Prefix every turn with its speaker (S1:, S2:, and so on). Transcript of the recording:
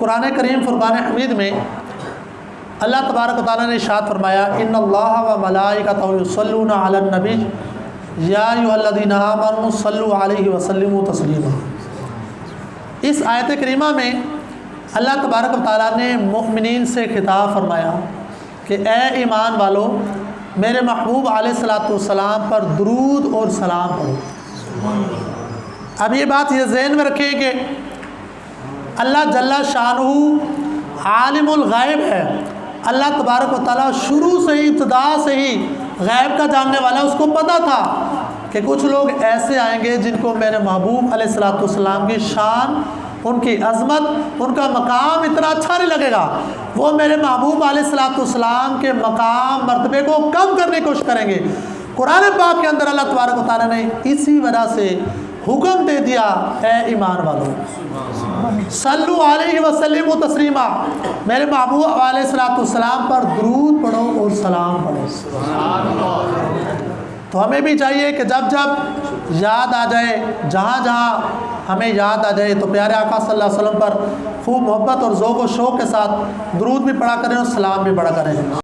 S1: قرآن کریم فرقان حمید میں اللہ تبارک و تعالیٰ نے ارشاد فرمایا ان اللہ و ملائکتہ یصلون علی النبی یا ایھا الذین آمنوا صلوا علیہ وسلموا تسلیما۔ اس آیت کریمہ میں اللہ تبارک و تعالیٰ نے مؤمنین سے خطاب فرمایا کہ اے ایمان والو میرے محبوب علیہ الصلوۃ والسلام پر درود اور سلام پڑھو۔ اب یہ بات یہ ذہن میں رکھیں کہ اللہ جل شانہ عالم الغیب ہے۔ اللہ تبارک و تعالیٰ شروع سے ہی ابتدا سے ہی غیب کا جاننے والا ہے۔ اس کو پتہ تھا کہ کچھ لوگ ایسے آئیں گے جن کو میرے محبوب علیہ الصلوۃ والسلام کی شان، ان کی عظمت، ان کا مقام اتنا اچھا نہیں لگے گا، وہ میرے محبوب علیہ الصلوۃ والسلام کے مقام مرتبے کو کم کرنے کی کوشش کریں گے۔ قرآن پاک کے اندر اللہ تبارک و تعالیٰ نے اسی وجہ سے حکم دے دیا اے ایمان والو صلو علیہ وسلم و تسلیما، میرے محبوب علیہ الصلوۃ والسلام پر درود پڑھو اور سلام پڑھو۔ تو ہمیں بھی چاہیے کہ جب جب یاد آ جائے، جہاں جہاں ہمیں یاد آ جائے تو پیارے آقا صلی اللہ علیہ وسلم پر خوب محبت اور ذوق و شوق کے ساتھ درود بھی پڑھا کریں اور سلام بھی پڑھا کریں۔